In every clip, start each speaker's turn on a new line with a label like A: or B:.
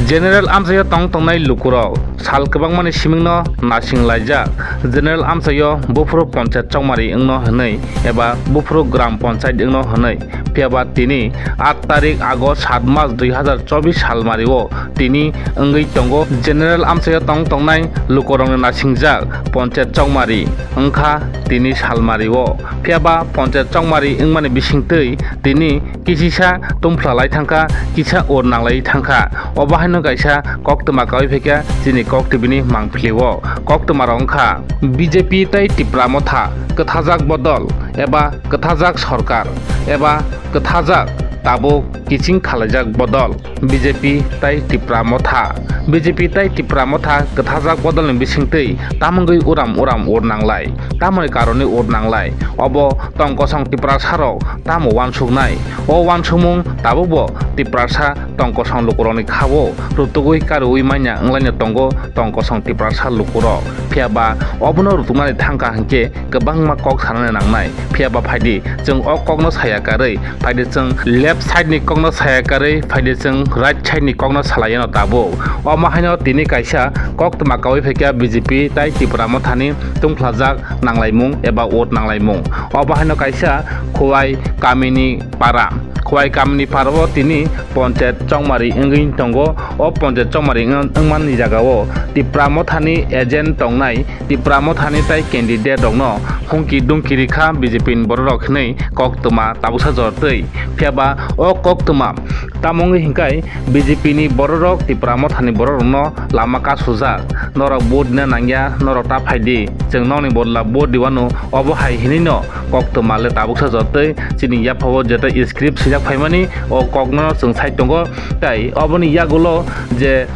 A: General Amsayo tong tongnai lukurok sal kwbangmani simingno nasinglajak General Amsayo bufuro panchayat chongmari wngno hwnwi eba bufuro gram panchayat wngno hwnwi phiaba tini 8 tarik August 7 March 2024 salmario tini wngwi tongo General Amsayo tong tongnai lukurokni nasingjak panchayat chongmari wngkha tini salmario phiaba panchayat chongmari wngmani bisingtwi tini kisisa tungplalai thangkha kisa or nanglai thangkha obahaino kaisa koktoma kawi phekya chini koktibini mangphiliwo koktoma rongkha BJP tai Tipramotha kthajak bodol eba kthajak sarkar eba kthajak tabo kiching khalajak bodol BJP tai Tipramotha BJP tai Tipramotha kthajak bodol ni bisingtwi tamungui uram ornanglai tamoni karone ornanglai obo tongkosong Tiprasarok tamo wansuknai o wansukmung tabobo Tiprasa tongkosong lukurokni khabo rutugui karui manya wnglaino tongo tongkosong Tiprasa lukurok phiaba obono rutukmani thangka hingke kwbangma kok sanani nangnai phiaba phaidi jeng o kokno sayakarui phaidi jeng left side ni kokno sayakarui phaidi jeng right side ni kokno salayano tabo omahaino tini kaisa koktoma kawi phekya BJP tai Tipramothani tungphlajak nanglaimung eba ot nanglaimung obahaino kaisa Khowai Kamini Para Khowai Kamini Parao tini panchayat chongmari wngwi tongo o panchayat chongmari wngmani jagao Tipramothani agent tongnai Tipramothani tai candidate rokno hungki dungki rikha BJP ni borok hwnwi koktoma tabusa jortwi phiaba o koktoma tamungwi hingkai BJP ni borok Tipramothani borokno lama kasujak norok vote na nangya norok ta phaidi jeng nokni bodla vote diwano obo hai hinino koktoma le tabuksa jortwi chini yaphawo jeta script sijak phaimani o kokno jeng side tongo tai oboni yagulo je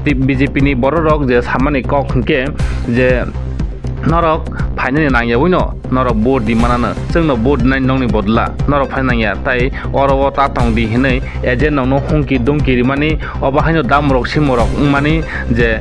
A: BJP ni borok je samani kok hingke je norok phainani nangyawino norok vote di manana jengno vote nai nongni bodla norok phainangya tai oro ta tongdi hinai agent nongno hungki dungki rimani obahaino damrok simorok wngmani je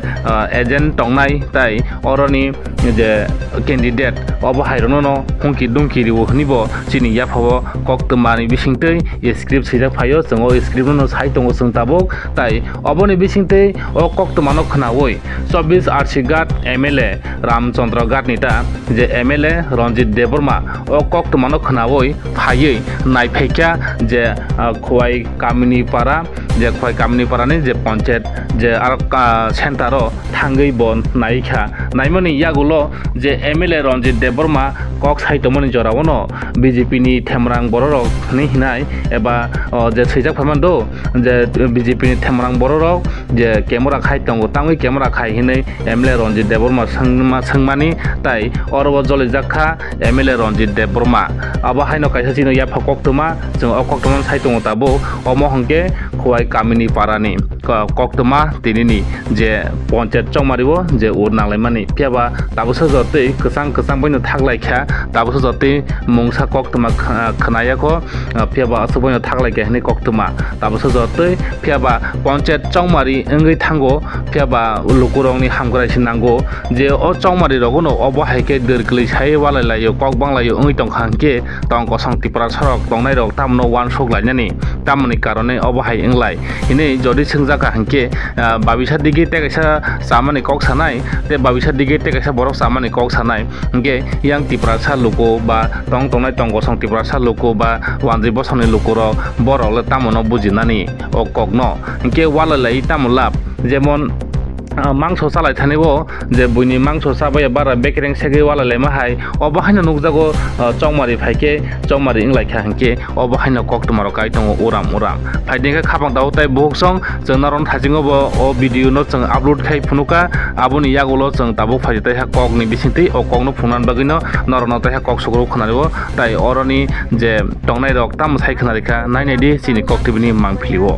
A: agent tongnai tai oroni je candidate obahairokno hungki dungki riwo hnibo chini yaphawo koktomani bisingtwi script sijak phaio jeng o script no sai tongo jeng tabuk tai oboni bisingtwi o koktomano khnawi 24 Arsigat MLA Ramchandra Gatnita je MLA Ranjit Deborma o koktomano khnawi phaiui naiphaikya je Khowai Kamini Para je Khowai Kamini Parani je panchayat je center thangui bon naikha naimani yagulo je MLA Ranjit Deborma kok saitomani jorawono BJP ni themrang borok ni hinai eba je sijak phamando je BJP ni themrang borok je camera khai tongo tangui camera khai hinai MLA Ranjit Deborma sangmani tai oro joli jakha MLA Ranjit Deborma aba haino kaisa chino yapha koktoma jeng o koktoma saitongo tabo omo hongke Khowai Kamini Parani koktoma tinini je panchayat chongmario je urnaklaimani phiaba tabusa jotei kwsang boino thaklaikha tabusa jotei mungsa koktoma khnayako phiaba asboino thaklaikha hini koktoma tabusa jotei phiaba panchayat chongmari wngwi thango phiaba lukurokni hamkrai sinango je o chongmari rogono obo haike derklei sai walailayo kok banglayo wngwi tongkha hangke tongkosong Tiprasarok tongnai rok tamno wansuk lainani tamoni karone obo hai wnglaio hini jodi swngjaka hangke babisa digi tekaisa samani kok sanai te babisa digi tekaisa borok samani kok sanai hingke yang Tiprasa luko ba tongnai tongkosong Tiprasa luko ba wanjri bosoni lukurok borok le tamono bujinani o kokno hingke walailai tamolap jemon mangso salai thanibo je buini mangso sabaya bara bekereng segi wala lema hai obahaino nukjago chongmari phaike chongmari inglaikha hangke obahaino koktomaro kai tongo uram phaidinga khapang dau tai boksong jeng naron thajingo bo o video no jeng upload khai phunuka aboni yagulo jeng tabuk phaitai ha kokni bisingtei o kokno phungnan bagino narono tai ha kok sugro khonaribo tai oroni je tongnai rok tam sai khonarika nainedi chini koktibini mangphiliwo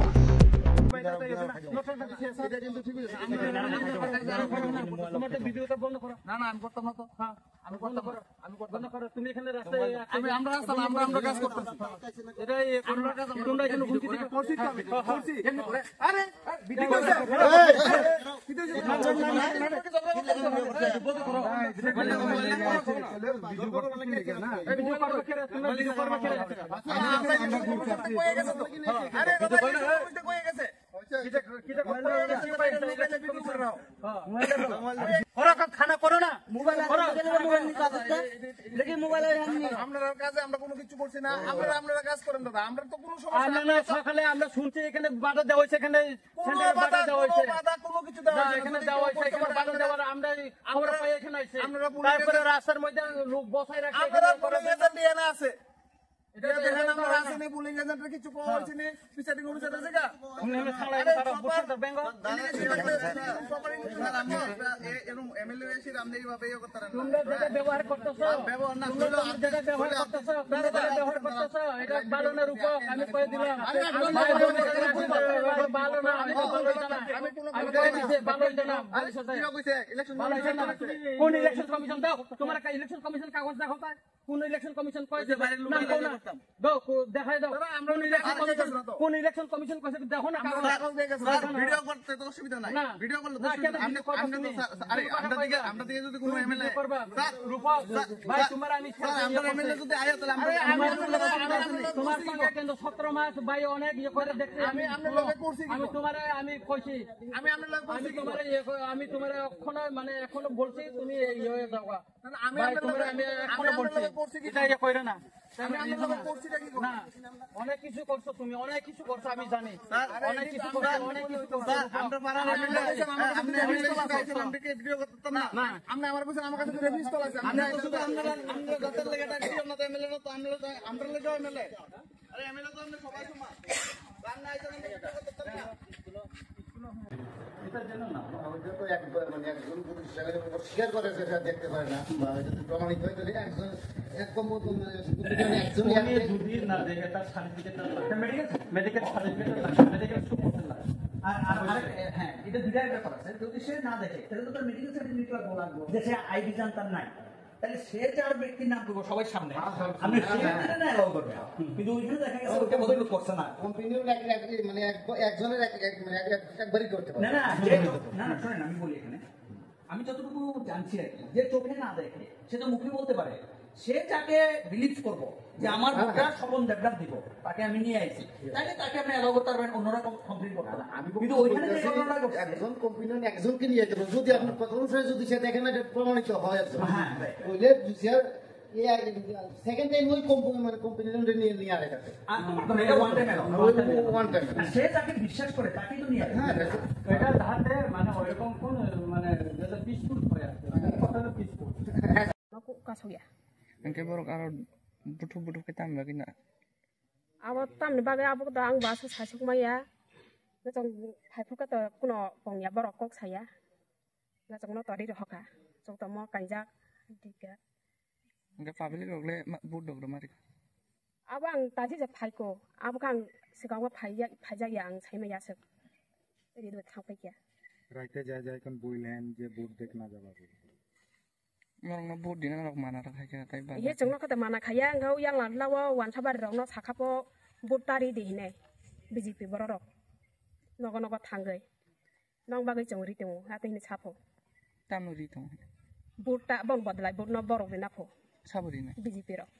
A: ভিডিওটা বন্ধ করো না না আমি করতাম না তো হ্যাঁ আমি করতাম আমি করতাম না করো তুমি এখানে রাস্তায় আমরা রাস্তা আমরা কাজ করতেছি এটা আমরা কাজ তোমরা এখানে হুমকি দিতে করছি তো আমি করছি আরে ভিডিও করছে ভিডিও করো ভিডিও করো না ভিডিও করো তোমরা ভিডিও করবা কেন আরে ভিডিও কই গেছে তো আরে ভিডিও কই গেছে
B: খানা করো না
C: মোবাইল দেখি মোবাইল
D: আপনারা কাজে আমরা কোনো কিছু করছি না, আপনারা কাজ করেন দাদা, আমরা তো কোনো সমস্যা
B: আমরা সকালে আমরা শুনছি এখানে বাধা দেওয়া হয়েছে, এখানে সেন্টারে বাধা দেওয়া হয়েছে,
D: কোনো কিছু দেওয়া
B: না এখানে দেওয়া হয়েছে, এখানে বাধা দেওয়ার আমরা খবর পাই এখানে আইছে, তারপরে রাস্তার মধ্যে লোক বসাই রাখে,
D: আপনারা পুলিশ এজেন্ট এনে আছে, এটা দেখেন আমরা আসেনি, পুলিশ এজেন্টের কিছু পাওয়া হয়েছে না, প্রিসাইডিং অফিসার আছে গা
B: উনি থানায় তারা বসে বেঙ্গল
D: এরকম এমএলএ এসে আপনি এইভাবে ইয়ে করতে পারেন
B: তোমরা যেটা ব্যবহার করতেছো,
D: ব্যবহার না
B: তোমরা যেটা ব্যবহার করতেছো, তোমরা যেটা ব্যবহার করতেছো, এটা ভালো না রূপক, আমি কয়ে দিলাম ভালো না, আমি তো ভালো না, আমি কয়ে দিছি ভালো না, কোন ইলেকশন কমিশন দাও, তোমার ইলেকশন কমিশন কাগজ দেখো, কোন ইলেকশন কমিশন কয়েছে নাম দাও না, দাও দেখাই দাও, কোন ইলেকশন কমিশন কয়েছে দেখো না কাগজ,
D: ভিডিও করতে তো অসুবিধা নাই, ভিডিও করলে তো আরে আমরা দিকে যদি কোনো এমএলএ
B: করবা রূপক ভাই তোমার আমি
D: আমরা এমএলএ যদি আয়া তাহলে
B: তোমার সঙ্গে কিন্তু 17 মাস ভাই অনেক ইয়ে করে দেখছি,
D: আমি আপনার লগে করছি,
B: আমি তোমারে আমি কইছি,
D: আমি আপনার লগে করছি,
B: আমি তোমারে এখনো মানে এখনো বলছি তুমি ইয়ে হয়ে যাও,
D: আমি
B: ভাই তোমারে আমি এখনো বলছি এটা ইয়ে কইরা না,
D: আমি আপনার লগে করছি নাকি
B: না অনেক কিছু করছো তুমি, অনেক কিছু করছো আমি জানি, অনেক কিছু করছো, অনেক কিছু করছো,
D: আমরা পাড়ার এমএলএ আপনি এমএলএ কাছে আমরা কি ভিডিও করতে না, আপনি আমার কাছে আমার কাছে পিস্তল আছে, আমরা শুধু আমরা জাতের লাগা টাকা দিও না, তো এমএলএ না, তো আমরা লাগা এমএলএ, আরে এমএলএ তো আমরা সবাই সমান, গান নাই তো আমরা ভিডিও করতে না,
E: এটার জন্য না ওটা তো একবার মানে একজন যদি স্বীকার করে সেটা দেখতে পারে না বা যদি প্রমাণিত হয় তাহলে একজন একদম একজন
B: যদি না দেখে তার সার্টিফিকেট না মেডিকেল সার্টিফিকেট মেডিকেল
C: হ্যাঁ এটা দুইটার ব্যাপার আছে, যদি সে না দেখে তাহলে তো তার মেডিকেল সার্টিফিকেট লাগবে, যে সে আইডি জানতার নাই, তাহলে সে যার ব্যক্তির নাম করবো সবাই সামনে আপনি সেটা না এলাও করবে, কিন্তু ওইখানে দেখা গেছে ওটা বোধহয় করছে না,
E: কন্টিনিউ মানে একজনের মানে একবারই করতে পারে
C: না না না না শোনেন আমি বলি এখানে আমি যতটুকু জানছি আর কি, যে চোখে না দেখে সে তো মুখে বলতে পারে, সে যাকে বিলিভ করবো যে আমার ভোটার স্বপন দেবনাথ দিব তাকে আমি নিয়ে আইছি, তাহলে তাকে আপনি এলাও করতে পারবেন, অন্যরা কমপ্লিট করতে পারবেন, কিন্তু ওইখানে যে ঘটনাটা ঘটছে
E: একজন কম্পিনিয়ন একজনকে নিয়ে যেতে যদি আপনি কথা অনুসারে যদি সে দেখেন না প্রমাণিত হয় একজন
C: হ্যাঁ
E: ওইলে সেকেন্ড টাইম ওই মানে কম্পিনিয়ন নিয়ে আরে কাছে ওয়ান টাইম
C: সে যাকে বিশ্বাস করে তাকেই তো নিয়ে আসে,
E: হ্যাঁ
B: এটা ধাতে মানে ওইরকম কোন মানে যেটা পিসফুল হয়ে আছে কথাটা peaceful
F: aku kasih ya.
G: Engke borok aro butuh kita mbak kina.
F: Awak tam ni bagai aku dah ang bahasa saya cuma ya. Macam hai pun kata kuno pongnya borok kok saya. Macam no tadi dah hoka. Macam tamu kanjak tiga.
G: Engke public rogle budok domari.
F: Abang tadi je hai ko. Abu kan sekarang pajak yang saya maya sek. Jadi dua thang pergi ya.
H: রাইতে যায় যায় কোন বইলেন যে বুট দেখ না যাবা
G: Orang na bud dina nak mana rak haja tai ba.
F: Iya cengno kata mana kaya engkau yang lawa wan sabar rong no sakapo butari di hine. BJP borok. Nogo tanggai. Nong bagai cenguri temu. Hati ini sapo.
G: Tam nuri tong.
F: Buta bon bodlai but no borok dinapo.
G: Saburi na.
F: BJP rok.